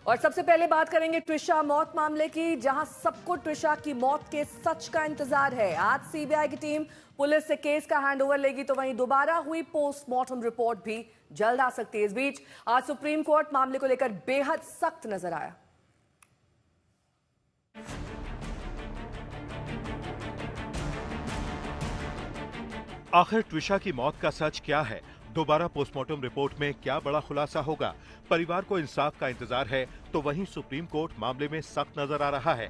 और सबसे पहले बात करेंगे ट्विशा मौत मामले की, जहां सबको ट्विशा की मौत के सच का इंतजार है। आज सीबीआई की टीम पुलिस से केस का हैंडओवर लेगी, तो वहीं दोबारा हुई पोस्टमार्टम रिपोर्ट भी जल्द आ सकती है। इस बीच आज सुप्रीम कोर्ट मामले को लेकर बेहद सख्त नजर आया। आखिर ट्विशा की मौत का सच क्या है? दोबारा पोस्टमार्टम रिपोर्ट में क्या बड़ा खुलासा होगा? परिवार को इंसाफ का इंतजार है, तो वहीं सुप्रीम कोर्ट मामले में सख्त नजर आ रहा है।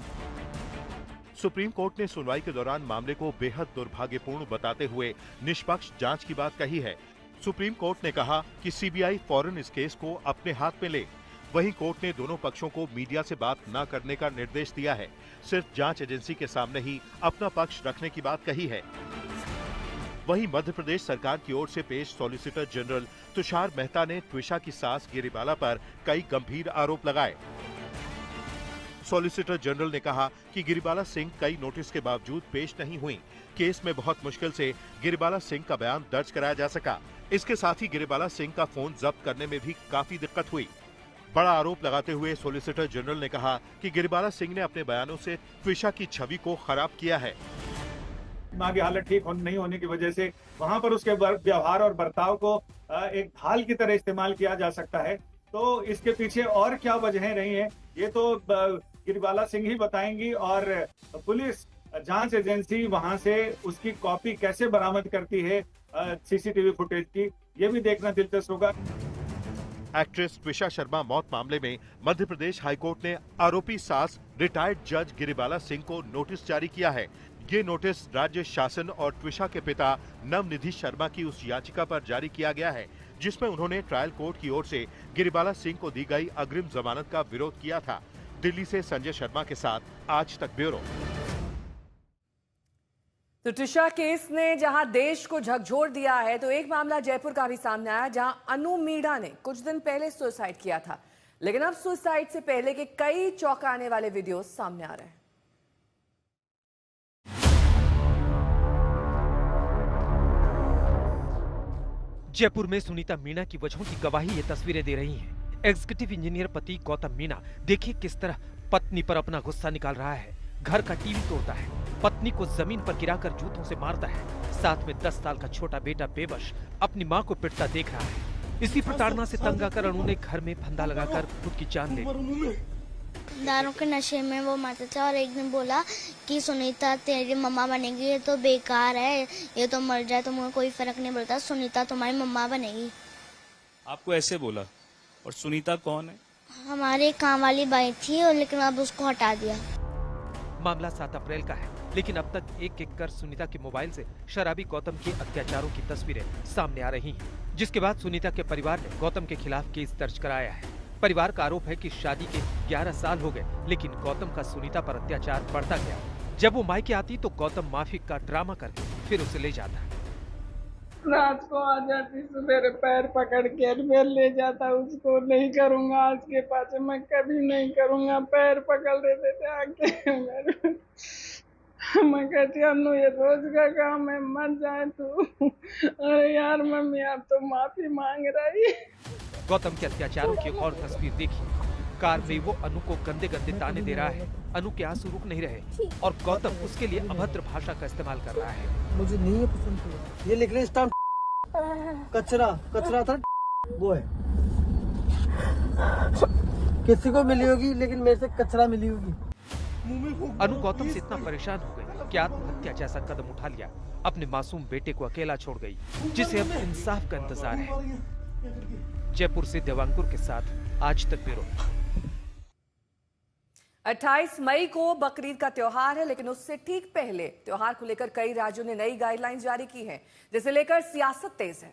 सुप्रीम कोर्ट ने सुनवाई के दौरान मामले को बेहद दुर्भाग्यपूर्ण बताते हुए निष्पक्ष जांच की बात कही है। सुप्रीम कोर्ट ने कहा कि सीबीआई फौरन इस केस को अपने हाथ में ले। वहीं कोर्ट ने दोनों पक्षों को मीडिया से बात न करने का निर्देश दिया है, सिर्फ जांच एजेंसी के सामने ही अपना पक्ष रखने की बात कही है। वहीं मध्य प्रदेश सरकार की ओर से पेश सॉलिसिटर जनरल तुषार मेहता ने ट्विशा की सास गिरिबाला पर कई गंभीर आरोप लगाए। सॉलिसिटर जनरल ने कहा कि गिरिबाला सिंह कई नोटिस के बावजूद पेश नहीं हुई। केस में बहुत मुश्किल से गिरिबाला सिंह का बयान दर्ज कराया जा सका। इसके साथ ही गिरिबाला सिंह का फोन जब्त करने में भी काफी दिक्कत हुई। बड़ा आरोप लगाते हुए सॉलिसिटर जनरल ने कहा कि गिरिबाला सिंह ने अपने बयानों से ट्विशा की छवि को खराब किया है। मां की हालत ठीक नहीं होने की वजह से वहां पर उसके व्यवहार और बर्ताव को एक ढाल की तरह इस्तेमाल किया जा सकता है। तो इसके पीछे और क्या वजहें रही हैं, ये तो गिरिबाला सिंह ही बताएंगी। और पुलिस जांच एजेंसी वहां से उसकी कॉपी कैसे बरामद करती है सीसीटीवी फुटेज की, ये भी देखना दिलचस्प होगा। एक्ट्रेस ट्विशा शर्मा मौत मामले में मध्य प्रदेश हाईकोर्ट ने आरोपी सास रिटायर्ड जज गिरिबाला सिंह को नोटिस जारी किया है। ये नोटिस राज्य शासन और ट्विशा के पिता नवनिधि शर्मा की उस याचिका पर जारी किया गया है, जिसमें उन्होंने ट्रायल कोर्ट की ओर से गिरिबाला सिंह को दी गई अग्रिम जमानत का विरोध किया था। दिल्ली से संजय शर्मा के साथ आज तक ब्यूरो। तो ट्विशा केस ने जहां देश को झकझोर दिया है, तो एक मामला जयपुर का भी सामने आया, जहां अनु मीणा ने कुछ दिन पहले सुसाइड किया था। लेकिन अब सुसाइड से पहले के कई चौंकाने वाले वीडियो सामने आ रहे हैं। जयपुर में सुनीता मीणा की वजहों की गवाही ये तस्वीरें दे रही हैं। एग्जीक्यूटिव इंजीनियर पति गौतम मीणा देखिए किस तरह पत्नी पर अपना गुस्सा निकाल रहा है। घर का टीवी तोड़ता है, पत्नी को जमीन पर गिराकर जूतों से मारता है। साथ में 10 साल का छोटा बेटा बेबस अपनी मां को पिटता देख रहा है। इसी प्रताड़ना से तंग आकर अनु ने घर में फंदा लगाकर खुद की जान ले ली। दारू के नशे में वो मरता था और एक दिन बोला कि सुनीता तेरी मम्मा बनेगी, ये तो बेकार है, ये तो मर जाए तो मुझे कोई फर्क नहीं पड़ता, सुनीता तुम्हारी मम्मा बनेगी। आपको ऐसे बोला? और सुनीता कौन है? हमारे काम वाली बाई थी, और लेकिन अब उसको हटा दिया। मामला 7 अप्रैल का है, लेकिन अब तक एक कर सुनीता के मोबाइल से शराबी गौतम के अत्याचारों की तस्वीरें सामने आ रही हैं, जिसके बाद सुनीता के परिवार ने गौतम के खिलाफ केस दर्ज कराया है। परिवार का आरोप है कि शादी के 11 साल हो गए, लेकिन गौतम का सुनीता पर अत्याचार बढ़ता गया। जब वो मायके आती तो गौतम माफी का ड्रामा करके फिर उसे ले जाता। रात को आ जाती, सुबह पैर पकड़ के फिर ले जाता। उसको नहीं करूंगा, आज के पास मैं कभी नहीं करूंगा। पैर पकड़ लेते थे आके। मैं कहती अनु ये रोज का काम है, मर जाए तू। अरे यार मम्मी आप तो माफी मांग रही। गौतम के अत्याचारों की और तस्वीर देखिए। कार में वो अनु को गंदे गंदे ताने दे रहा है। अनु के आंसू रुक नहीं रहे और गौतम उसके लिए अभद्र भाषा का इस्तेमाल कर रहा है। मुझे नहीं है पसंद, ये लिख रहे स्टाम्प कचरा था वो है। किसी को मिली होगी, लेकिन मेरे से कचरा मिली होगी। अनु गौतम से इतना परेशान हो गई कि आत्महत्या जैसा कदम उठा लिया। अपने मासूम बेटे को अकेला छोड़ गई, जिसे अब इंसाफ का इंतजार है। जयपुर से देवांकुर के साथ आज तक ब्यूरो। 28 मई को बकरीद का त्योहार है, लेकिन उससे ठीक पहले त्योहार को लेकर कई राज्यों ने नई गाइडलाइंस जारी की हैं, जिसे लेकर सियासत तेज है।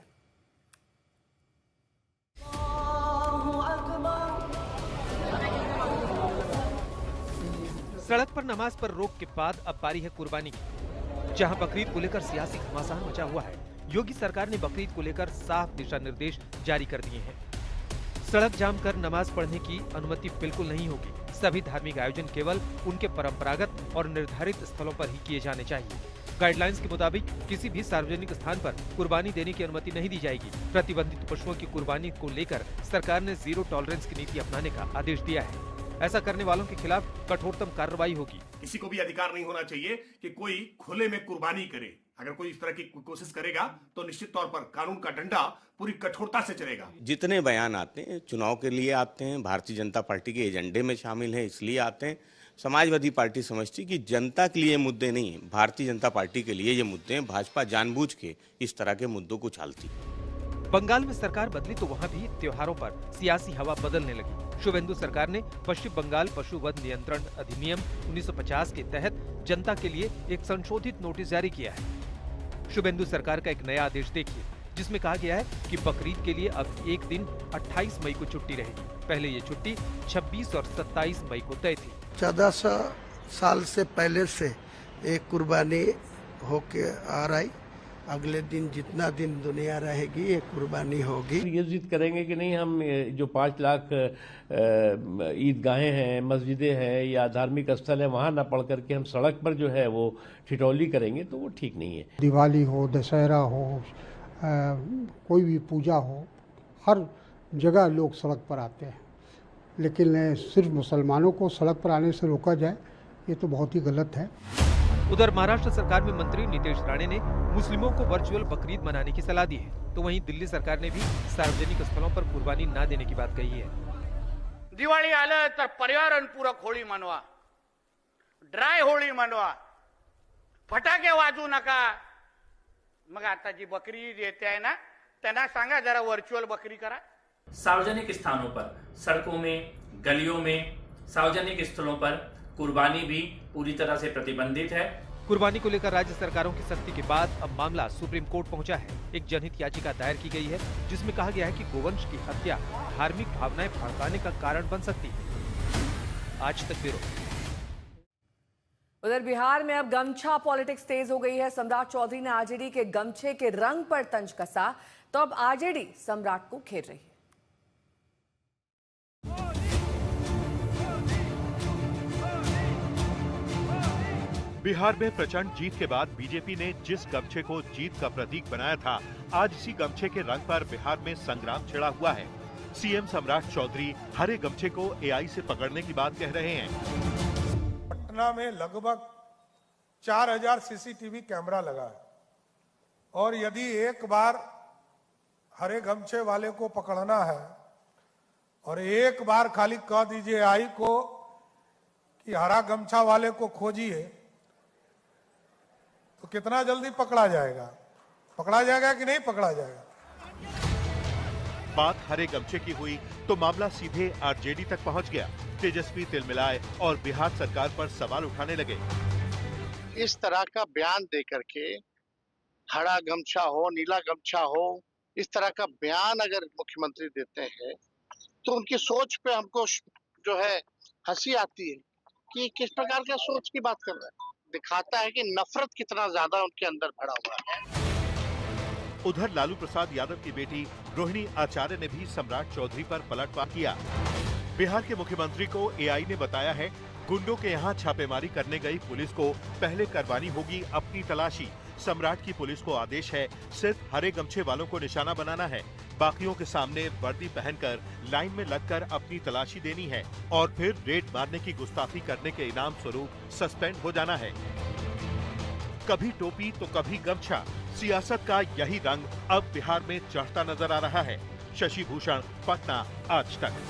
सड़क पर नमाज पर रोक के बाद अब बारी है कुर्बानी की, जहां बकरीद को लेकर सियासी घमासान मचा हुआ है। योगी सरकार ने बकरीद को लेकर साफ दिशा निर्देश जारी कर दिए हैं। सड़क जाम कर नमाज पढ़ने की अनुमति बिल्कुल नहीं होगी। सभी धार्मिक आयोजन केवल उनके परंपरागत और निर्धारित स्थलों पर ही किए जाने चाहिए। गाइडलाइंस के मुताबिक किसी भी सार्वजनिक स्थान पर कुर्बानी देने की अनुमति नहीं दी जाएगी। प्रतिबंधित पशुओं की कुर्बानी को लेकर सरकार ने जीरो टॉलरेंस की नीति अपनाने का आदेश दिया है। ऐसा करने वालों के खिलाफ कठोरतम कार्रवाई होगी। किसी को भी अधिकार नहीं होना चाहिए कि कोई खुले में कुर्बानी करे। अगर कोई इस तरह की कोशिश करेगा तो निश्चित तौर पर कानून का डंडा पूरी कठोरता से चलेगा। जितने बयान आते हैं चुनाव के लिए आते हैं, भारतीय जनता पार्टी के एजेंडे में शामिल है इसलिए आते हैं। समाजवादी पार्टी समझती कि जनता के लिए मुद्दे नहीं है, भारतीय जनता पार्टी के लिए ये मुद्दे हैं। भाजपा जानबूझ के इस तरह के मुद्दों को छालती। बंगाल में सरकार बदली तो वहाँ भी त्योहारों पर सियासी हवा बदलने लगी। शुभेंदु सरकार ने पश्चिम बंगाल पशु वध नियंत्रण अधिनियम 1950 के तहत जनता के लिए एक संशोधित नोटिस जारी किया है। शुभेंदु सरकार का एक नया आदेश देखिए, जिसमें कहा गया है कि बकरीद के लिए अब एक दिन 28 मई को छुट्टी रहेगी। पहले ये छुट्टी 26 और 27 मई को तय थी। 1400 साल से पहले से एक कुर्बानी होके आ रही। अगले दिन जितना दिन दुनिया रहेगी ये कुर्बानी होगी। ये जिद करेंगे कि नहीं, हम जो 5 लाख ईदगाहें हैं, मस्जिदें हैं या धार्मिक स्थल है वहाँ न पढ़ करके हम सड़क पर जो है वो ठिठौली करेंगे, तो वो ठीक नहीं है। दिवाली हो, दशहरा हो, कोई भी पूजा हो, हर जगह लोग सड़क पर आते हैं, लेकिन सिर्फ मुसलमानों को सड़क पर आने से रोका जाए ये तो बहुत ही गलत है। उधर महाराष्ट्र सरकार में मंत्री नितेश राणे ने मुस्लिमों को वर्चुअल बकरीद मनाने की सलाह दी है, तो वहीं दिल्ली सरकार ने भी सार्वजनिक स्थलों पर कुर्बानी न देने की बात कही है। दिवाळी आलं तर पर्यावरणपूरक होळी मनवा, ड्राय होळी मनवा, फटाके वाजवू नका। मग आता जी बकरी येते आहे ना, त्यांना सांगा जरा वर्चुअल बकरी करा। सार्वजनिक स्थानों पर, सड़कों में, गलियों में, सार्वजनिक स्थलों पर कुर्बानी भी पूरी तरह से प्रतिबंधित है। कुर्बानी को लेकर राज्य सरकारों की सख्ती के बाद अब मामला सुप्रीम कोर्ट पहुंचा है। एक जनहित याचिका दायर की गई है, जिसमें कहा गया है कि गोवंश की हत्या धार्मिक भावनाएं भड़काने का कारण बन सकती है। आज तक ब्यूरो। उधर बिहार में अब गमछा पॉलिटिक्स तेज हो गई है। सम्राट चौधरी ने आरजेडी के गमछे के रंग पर तंज कसा, तो अब आरजेडी सम्राट को घेर रही है। बिहार में प्रचंड जीत के बाद बीजेपी ने जिस गमछे को जीत का प्रतीक बनाया था, आज इसी गमछे के रंग पर बिहार में संग्राम छिड़ा हुआ है। सीएम सम्राट चौधरी हरे गमछे को एआई से पकड़ने की बात कह रहे हैं। पटना में लगभग 4000 सीसीटीवी कैमरा लगा है, और यदि एक बार हरे गमछे वाले को पकड़ना है और एक बार खाली कह दीजिए एआई को कि हरा गमछा वाले को खोजिए, तो कितना जल्दी पकड़ा जाएगा? पकड़ा जाएगा कि नहीं पकड़ा जाएगा? बात हरे गमछे की हुई तो मामला सीधे आरजेडी तक पहुंच गया। तेजस्वी तिलमिलाए और बिहार सरकार पर सवाल उठाने लगे। इस तरह का बयान देकर के हरा गमछा हो, नीला गमछा हो, इस तरह का बयान अगर मुख्यमंत्री देते हैं तो उनकी सोच पे हमको जो है हंसी आती है कि किस प्रकार का सोच की बात कर रहे हैं। दिखाता है कि नफरत कितना ज्यादा उनके अंदर भरा हुआ है। उधर लालू प्रसाद यादव की बेटी रोहिणी आचार्य ने भी सम्राट चौधरी पर पलटवार किया। बिहार के मुख्यमंत्री को एआई ने बताया है, गुंडों के यहाँ छापेमारी करने गई पुलिस को पहले करवानी होगी अपनी तलाशी। सम्राट की पुलिस को आदेश है, सिर्फ हरे गमछे वालों को निशाना बनाना है, बाकियों के सामने वर्दी पहनकर लाइन में लगकर अपनी तलाशी देनी है और फिर रेड मारने की गुस्ताखी करने के इनाम स्वरूप सस्पेंड हो जाना है। कभी टोपी तो कभी गमछा, सियासत का यही रंग अब बिहार में चढ़ता नजर आ रहा है। शशि भूषण, पटना, आज तक।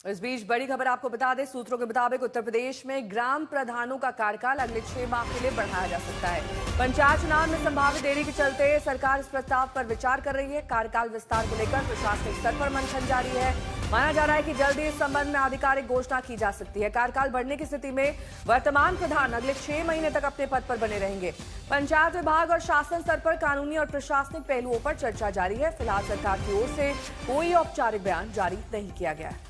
इस बीच बड़ी खबर आपको बता दें, सूत्रों के मुताबिक उत्तर प्रदेश में ग्राम प्रधानों का कार्यकाल अगले 6 माह के लिए बढ़ाया जा सकता है। पंचायत चुनाव में संभावित देरी के चलते सरकार इस प्रस्ताव पर विचार कर रही है। कार्यकाल विस्तार को लेकर प्रशासनिक स्तर पर मंथन जारी है। माना जा रहा है कि जल्दी इस संबंध में आधिकारिक घोषणा की जा सकती है। कार्यकाल बढ़ने की स्थिति में वर्तमान प्रधान अगले 6 महीने तक अपने पद पर बने रहेंगे। पंचायत विभाग और शासन स्तर पर कानूनी और प्रशासनिक पहलुओं पर चर्चा जारी है। फिलहाल सरकार की ओर से कोई औपचारिक बयान जारी नहीं किया गया है।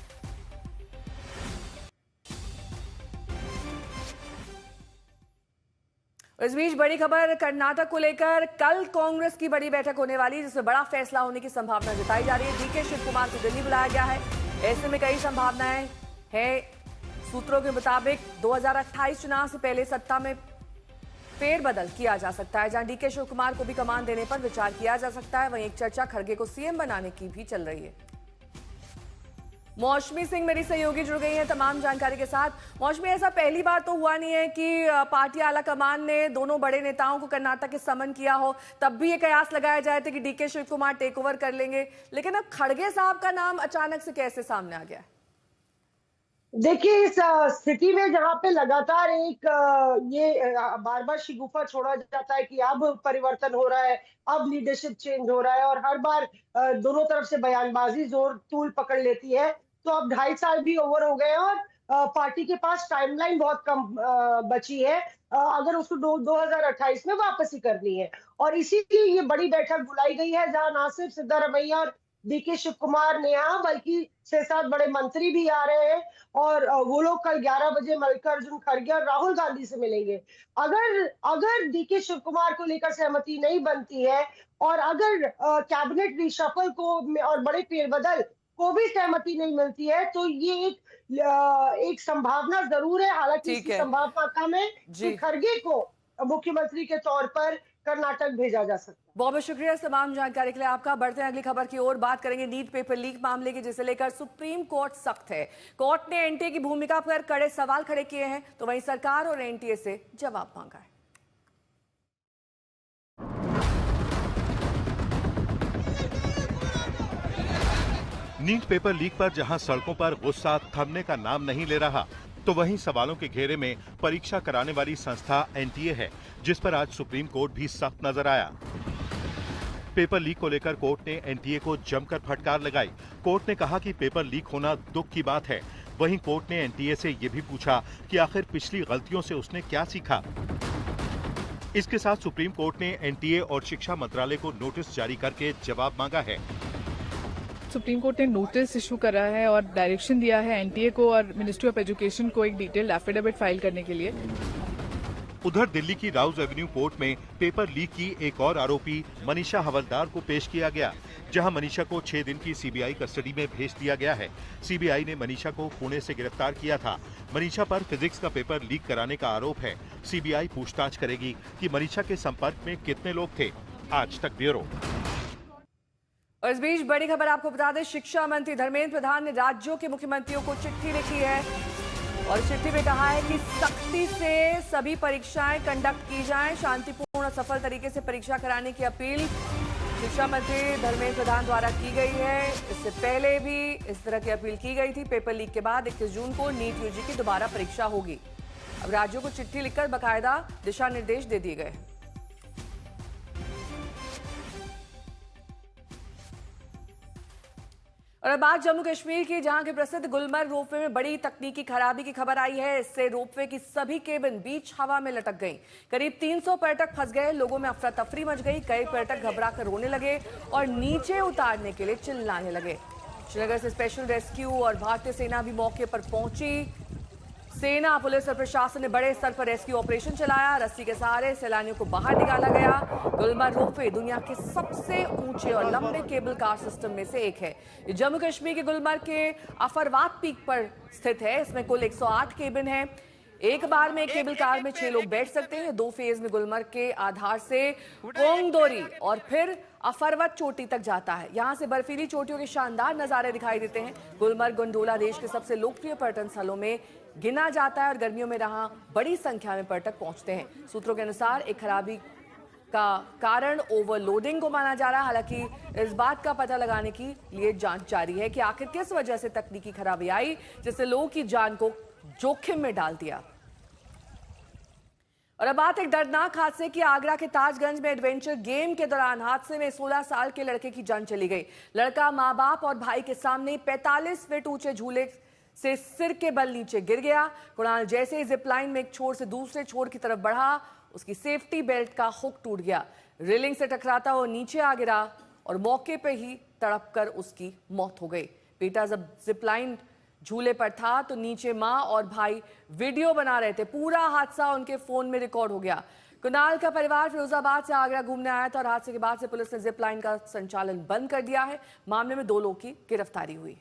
इस बीच बड़ी खबर कर्नाटक को लेकर, कल कांग्रेस की बड़ी बैठक होने वाली, जिसमें बड़ा फैसला होने की संभावना जताई जा रही है। डीके शिव कुमार को दिल्ली बुलाया गया है। ऐसे में कई संभावनाएं हैं। सूत्रों के मुताबिक 2028 चुनाव से पहले सत्ता में फेरबदल किया जा सकता है, जहां डीके शिव कुमार को भी कमान देने पर विचार किया जा सकता है। वहीं एक चर्चा खड़गे को सीएम बनाने की भी चल रही है। मौसमी सिंह मेरी सहयोगी जुड़ गई हैं तमाम जानकारी के साथ। मौसमी, ऐसा पहली बार तो हुआ नहीं है कि पार्टी आला कमान ने दोनों बड़े नेताओं को कर्नाटक के समन किया हो, तब भी ये कयास लगाया जाए थे कि डीके शिव कुमार टेक ओवर कर लेंगे, लेकिन अब खड़गे साहब का नाम अचानक से कैसे सामने आ गया है? देखिए, इस स्थिति में जहां पे लगातार एक ये बार बार शिगुफा छोड़ा जाता है कि अब परिवर्तन हो रहा है, अब लीडरशिप चेंज हो रहा है, और हर बार दोनों तरफ से बयानबाजी जोर तूल पकड़ लेती है। तो अब 2.5 साल भी ओवर हो गए और पार्टी के पास टाइमलाइन बहुत कम बची है, अगर उसको 2028 में वापसी करनी है। और इसीलिए ये बड़ी बैठक बुलाई गई है, जहां ना सिर्फ सिद्धारमैया और डीके शिव कुमार ने यहाँ बल्कि 6-7 बड़े मंत्री भी आ रहे हैं, और वो लोग कल 11 बजे मल्लिकार्जुन खड़गे और राहुल गांधी से मिलेंगे। अगर डीके शिव कुमार को लेकर सहमति नहीं बनती है, और अगर कैबिनेट रिशफल को और बड़े फेरबदल को भी सहमति नहीं मिलती है, तो ये एक संभावना जरूर है, हालांकि इसकी संभावना कम है कि खड़गे को मुख्यमंत्री के तौर पर कर्नाटक भेजा जा सकता है। बहुत बहुत शुक्रिया तमाम जानकारी के लिए आपका। बढ़ते हैं अगली खबर की ओर, बात करेंगे नीट पेपर लीक मामले की, जिसे लेकर सुप्रीम कोर्ट सख्त है। कोर्ट ने एनटीए की भूमिका पर कड़े सवाल खड़े किए हैं, तो वहीं सरकार और एनटीए से जवाब मांगा है। नीट पेपर लीक पर जहां सड़कों पर गुस्सा थमने का नाम नहीं ले रहा, तो वहीं सवालों के घेरे में परीक्षा कराने वाली संस्था एनटीए है, जिस पर आज सुप्रीम कोर्ट भी सख्त नजर आया। पेपर लीक को लेकर कोर्ट ने एनटीए को जमकर फटकार लगाई। कोर्ट ने कहा कि पेपर लीक होना दुख की बात है। वहीं कोर्ट ने एनटीए से ये भी पूछा कि आखिर पिछली गलतियों से उसने क्या सीखा। इसके साथ सुप्रीम कोर्ट ने एनटीए और शिक्षा मंत्रालय को नोटिस जारी करके जवाब मांगा है। सुप्रीम कोर्ट ने नोटिस इशू करा है और डायरेक्शन दिया है एनटीए को और मिनिस्ट्री ऑफ एजुकेशन को एक डिटेल्ड एफिडेविट फाइल करने के लिए। उधर दिल्ली की राउज एवेन्यू कोर्ट में पेपर लीक की एक और आरोपी मनीषा हवलदार को पेश किया गया, जहां मनीषा को 6 दिन की सीबीआई कस्टडी में भेज दिया गया है। सीबीआई ने मनीषा को पुणे से गिरफ्तार किया था। मनीषा पर फिजिक्स का पेपर लीक कराने का आरोप है। सीबीआई पूछताछ करेगी कि मनीषा के संपर्क में कितने लोग थे। आज तक ब्यूरो। और इस बीच बड़ी खबर आपको बता दें, शिक्षा मंत्री धर्मेंद्र प्रधान ने राज्यों के मुख्यमंत्रियों को चिट्ठी लिखी है और चिट्ठी में कहा है कि सख्ती से सभी परीक्षाएं कंडक्ट की जाएं, शांतिपूर्ण और सफल तरीके से परीक्षा कराने की अपील शिक्षा मंत्री धर्मेंद्र प्रधान द्वारा की गई है। इससे पहले भी इस तरह की अपील की गई थी। पेपर लीक के बाद 21 जून को नीट यूजी की दोबारा परीक्षा होगी। अब राज्यों को चिट्ठी लिखकर बाकायदा दिशा निर्देश दे दिए गए। और अब बात जम्मू कश्मीर की, जहां के प्रसिद्ध गुलमर्ग रोपवे में बड़ी तकनीकी खराबी की खबर आई है। इससे रोपवे की सभी केबिन बीच हवा में लटक गईं। करीब 300 पर्यटक फंस गए। लोगों में अफरा तफरी मच गई। कई पर्यटक घबराकर रोने लगे और नीचे उतारने के लिए चिल्लाने लगे। श्रीनगर से स्पेशल रेस्क्यू और भारतीय सेना भी मौके पर पहुंची। सेना, पुलिस और प्रशासन ने बड़े स्तर पर रेस्क्यू ऑपरेशन चलाया। रस्सी के सहारे सैलानियों को बाहर निकाला गया। गुलमर्ग रोपवे दुनिया के सबसे ऊंचे और लंबे केबल कार सिस्टम में से एक है। ये जम्मू कश्मीर के गुलमर्ग के अफरवात पीक पर स्थित है। इसमें कुल 108 केबिन है। एक बार में एक केबल कार में 6 लोग बैठ सकते हैं। 2 फेज में गुलमर्ग के आधार से कोंगदोरी और फिर अफरवत चोटी तक जाता है। यहाँ से बर्फीली चोटियों के शानदार नजारे दिखाई देते हैं। गुलमर्ग गोंडोला देश के सबसे लोकप्रिय पर्यटन स्थलों में गिना जाता है और गर्मियों में यहाँ बड़ी संख्या में पर्यटक पहुंचते हैं। सूत्रों के अनुसार एक खराबी का कारण ओवरलोडिंग को माना जा रहा है। हालांकि इस बात का पता लगाने के लिए जांच जारी है कि आखिर किस वजह से तकनीकी खराबी आई जिससे लोगों की जान को जोखिम में डाल दिया। और अब बात एक दर्दनाक हादसे की। आगरा के ताजगंज में एडवेंचर गेम के दौरान हादसे में 16 साल के लड़के की जान चली गई। लड़का मां बाप और भाई के सामने 45 फीट ऊंचे झूले से सिर के बल नीचे गिर गया। कुणाल जैसे ही जिपलाइन में एक छोर से दूसरे छोर की तरफ बढ़ा, उसकी सेफ्टी बेल्ट का हुक टूट गया। रेलिंग से टकराता वो नीचे आ गिरा और मौके पे ही तड़प कर उसकी मौत हो गई। बेटा जब जिपलाइन झूले पर था तो नीचे मां और भाई वीडियो बना रहे थे। पूरा हादसा उनके फोन में रिकॉर्ड हो गया। कुणाल का परिवार फिरोजाबाद से आगरा घूमने आया था और हादसे के बाद से पुलिस ने जिपलाइन का संचालन बंद कर दिया है। मामले में 2 लोगों की गिरफ्तारी हुई।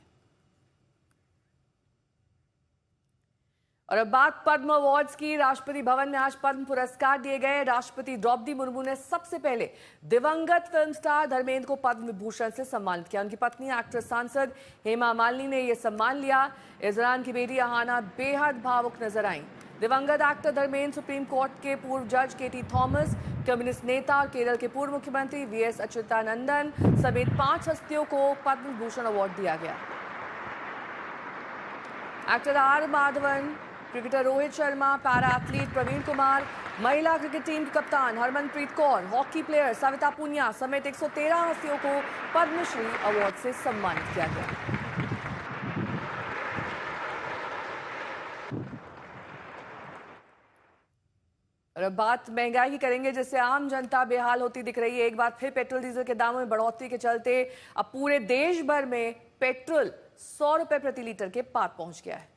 और अब बात पद्म अवार्ड्स की। राष्ट्रपति भवन में आज पद्म पुरस्कार दिए गए। राष्ट्रपति द्रौपदी मुर्मू ने सबसे पहले दिवंगत फिल्म स्टार धर्मेंद्र को पद्म विभूषण से सम्मानित किया। उनकी पत्नी एक्ट्रेस सांसद हेमा मालिनी ने यह सम्मान लिया। इस दौरान की बेटी अहाना बेहद भावुक नजर आई। दिवंगत एक्टर धर्मेंद्र, सुप्रीम कोर्ट के पूर्व जज केटी थॉमस, कम्युनिस्ट नेता और केरल के पूर्व मुख्यमंत्री वीएस अच्युतानंदन समेत 5 हस्तियों को पद्म विभूषण अवार्ड दिया गया। Actor R Madhavan, cricketer Rohit Sharma, para athlete Praveen Kumar, महिला क्रिकेट टीम की कप्तान हरमनप्रीत कौर, हॉकी प्लेयर सविता पुनिया समेत 113 हस्तियों को पद्मश्री अवार्ड से सम्मानित किया गया। और अब बात महंगाई की करेंगे, जिससे आम जनता बेहाल होती दिख रही है। एक बार फिर पेट्रोल डीजल के दामों में बढ़ोतरी के चलते अब पूरे देश भर में पेट्रोल 100 रुपए प्रति लीटर के पार पहुंच गया है।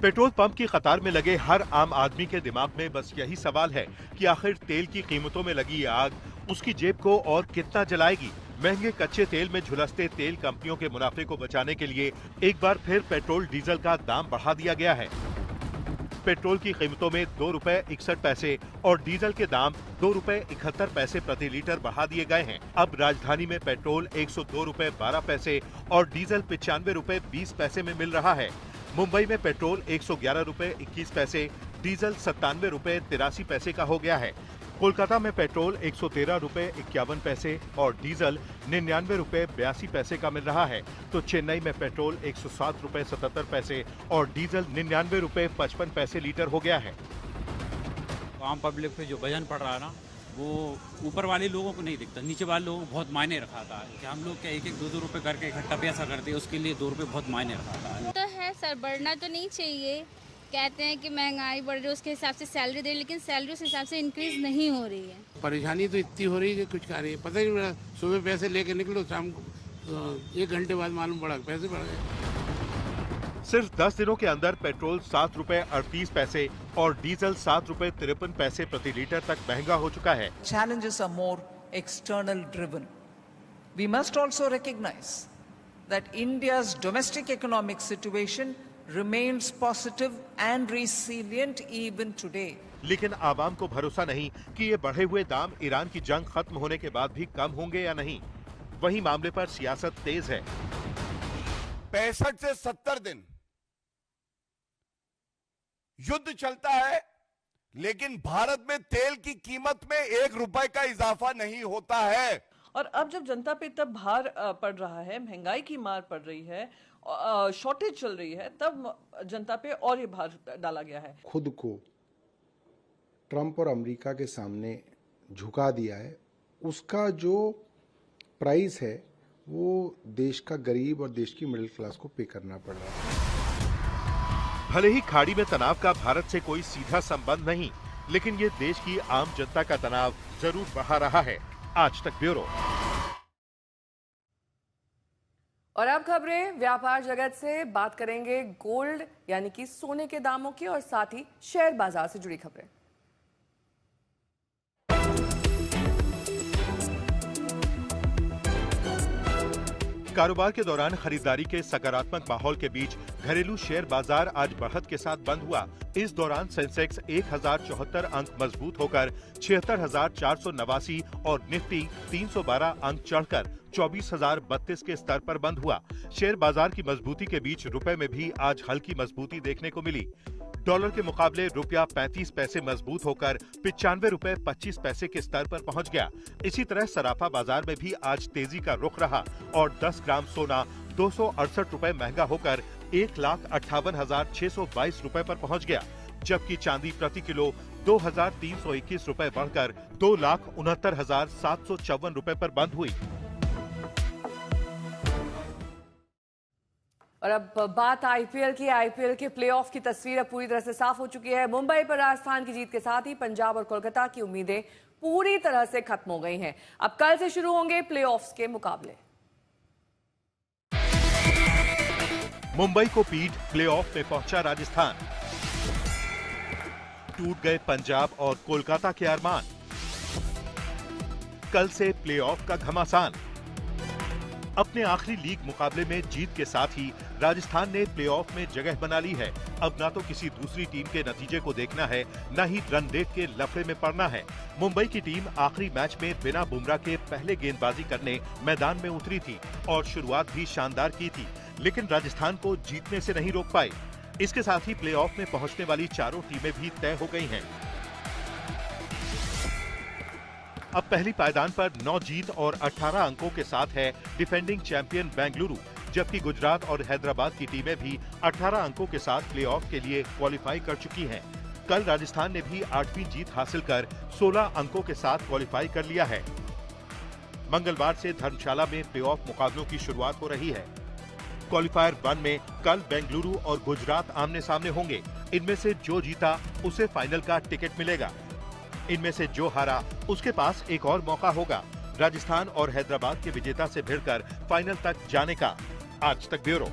पेट्रोल पंप की कतार में लगे हर आम आदमी के दिमाग में बस यही सवाल है कि आखिर तेल की कीमतों में लगी ये आग उसकी जेब को और कितना जलाएगी। महंगे कच्चे तेल में झुलसते तेल कंपनियों के मुनाफे को बचाने के लिए एक बार फिर पेट्रोल डीजल का दाम बढ़ा दिया गया है। पेट्रोल की कीमतों में 2 रुपए 61 पैसे और डीजल के दाम 2 रुपए 71 पैसे प्रति लीटर बढ़ा दिए गए हैं। अब राजधानी में पेट्रोल 102 रुपए 12 पैसे और डीजल 95 रुपए 20 पैसे में मिल रहा है। मुंबई में पेट्रोल 111 रुपए 21 पैसे, डीजल 97 रुपए 83 पैसे का हो गया है। कोलकाता में पेट्रोल 113 रुपए 51 पैसे और डीजल 99 रुपए 82 पैसे का मिल रहा है, तो चेन्नई में पेट्रोल 107 रुपए 77 पैसे और डीजल 99 रुपए 55 पैसे लीटर हो गया है। आम पब्लिक पे जो वजन पड़ रहा है ना, वो ऊपर वाले लोगों को नहीं दिखता, नीचे वाले लोगों को बहुत मायने रखाता है। कि हम लोग क्या 1-2 रुपए करके इकट्ठा पैसा करते हैं, उसके लिए 2 रुपए बहुत मायने रखाता है। तो है सर, बढ़ना तो नहीं चाहिए। कहते हैं कि महंगाई बढ़ रही है, उसके हिसाब से सैलरी दे, लेकिन सैलरी उस हिसाब से इंक्रीज नहीं हो रही है। परेशानी तो इतनी हो रही है कि कुछ कह रही है, पता ही नहीं। सुबह पैसे लेके निकलो, शाम को 1 घंटे बाद मालूम पड़ा पैसे बढ़ गए। सिर्फ 10 दिनों के अंदर पेट्रोल 7 रुपए 38 पैसे और डीजल 7 रुपए 53 पैसे प्रति लीटर तक महंगा हो चुका है। Challenges are more external driven. We must also recognize that India's domestic economic situation remains positive and resilient even today. लेकिन आवाम को भरोसा नहीं कि ये बढ़े हुए दाम ईरान की जंग खत्म होने के बाद भी कम होंगे या नहीं। वही मामले पर सियासत तेज है। 65 से 70 दिन युद्ध चलता है, लेकिन भारत में तेल की कीमत में 1 रुपए का इजाफा नहीं होता है। और अब जब जनता पे तब भार पड़ रहा है, महंगाई की मार पड़ रही है, शॉर्टेज चल रही है, तब जनता पे और ये भार डाला गया है। खुद को ट्रंप और अमेरिका के सामने झुका दिया है, उसका जो प्राइस है वो देश का गरीब और देश की मिडिल क्लास को पे करना पड़ रहा है। भले ही खाड़ी में तनाव का भारत से कोई सीधा संबंध नहीं, लेकिन ये देश की आम जनता का तनाव जरूर बढ़ा रहा है। आज तक ब्यूरो। और अब खबरें व्यापार जगत से। बात करेंगे गोल्ड यानी कि सोने के दामों की और साथ ही शेयर बाजार से जुड़ी खबरें। कारोबार के दौरान खरीदारी के सकारात्मक माहौल के बीच घरेलू शेयर बाजार आज बढ़त के साथ बंद हुआ। इस दौरान सेंसेक्स 1074 अंक मजबूत होकर 76,489 और निफ्टी 312 अंक चढ़कर 24,032 के स्तर पर बंद हुआ। शेयर बाजार की मजबूती के बीच रुपए में भी आज हल्की मजबूती देखने को मिली। डॉलर के मुकाबले रुपया 35 पैसे मजबूत होकर 95 रुपए 25 पैसे के स्तर पर पहुंच गया। इसी तरह सराफा बाजार में भी आज तेजी का रुख रहा और 10 ग्राम सोना 268 रुपए महंगा होकर 1,58,622 रुपए पर पहुंच गया, जबकि चांदी प्रति किलो 2,321 रुपए बढ़कर 2,69,754 रुपए पर बंद हुई। और अब बात आईपीएल की। आईपीएल के प्लेऑफ की तस्वीर अब पूरी तरह से साफ हो चुकी है। मुंबई पर राजस्थान की जीत के साथ ही पंजाब और कोलकाता की उम्मीदें पूरी तरह से खत्म हो गई हैं। अब कल से शुरू होंगे प्लेऑफ्स के मुकाबले। मुंबई को पीट प्लेऑफ में पहुंचा राजस्थान। टूट गए पंजाब और कोलकाता के अरमान। कल से प्लेऑफ का घमासान। अपने आखिरी लीग मुकाबले में जीत के साथ ही राजस्थान ने प्लेऑफ में जगह बना ली है। अब ना तो किसी दूसरी टीम के नतीजे को देखना है, न ही रन रेट के लफड़े में पड़ना है। मुंबई की टीम आखिरी मैच में बिना बुमराह के पहले गेंदबाजी करने मैदान में उतरी थी और शुरुआत भी शानदार की थी, लेकिन राजस्थान को जीतने से नहीं रोक पाई। इसके साथ ही प्लेऑफ में पहुंचने वाली चारों टीमें भी तय हो गई हैं। अब पहली पायदान पर 9 जीत और 18 अंकों के साथ है डिफेंडिंग चैंपियन बेंगलुरु, जबकि गुजरात और हैदराबाद की टीमें भी 18 अंकों के साथ प्लेऑफ के लिए क्वालिफाई कर चुकी हैं। कल राजस्थान ने भी 8वीं जीत हासिल कर 16 अंकों के साथ क्वालिफाई कर लिया है। मंगलवार से धर्मशाला में प्लेऑफ मुकाबलों की शुरुआत हो रही है। क्वालिफायर 1 में कल बेंगलुरु और गुजरात आमने सामने होंगे। इनमें से जो जीता उसे फाइनल का टिकट मिलेगा। इनमें से जो हारा उसके पास एक और मौका होगा राजस्थान और हैदराबाद के विजेता से भिड़कर फाइनल तक जाने का। आज तक ब्यूरो।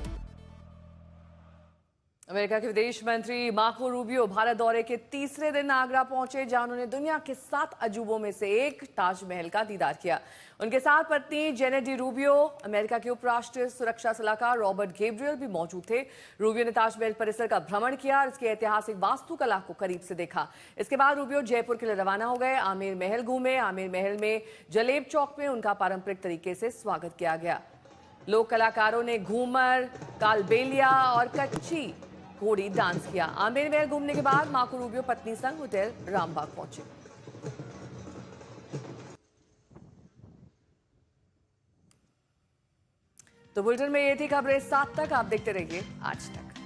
अमेरिका के विदेश मंत्री मार्को रूबियो भारत दौरे के तीसरे दिन आगरा पहुंचे, जहां उन्होंने दुनिया के 7 अजूबों में से एक ताजमहल का दीदार किया। उनके साथ पत्नी जेनेट डी रूबियो, अमेरिका के उपराष्ट्रीय सुरक्षा सलाहकार रॉबर्ट गेब्रियल भी मौजूद थे। रूबियो ने ताजमहल परिसर का भ्रमण किया और इसकी ऐतिहासिक वास्तुकला को करीब से देखा। इसके बाद रूबियो जयपुर के लिए रवाना हो गए। आमेर महल घूमे। आमेर महल में जलेब चौक में उनका पारंपरिक तरीके से स्वागत किया गया। लोक कलाकारों ने घूमर, कालबेलिया और कच्ची घोड़ी डांस किया। आमेर महल घूमने के बाद मार्को रूबियो पत्नी संग होटल रामबाग पहुंचे। तो बुलेटिन में ये थी खबरें 7 तक। आप देखते रहिए आज तक।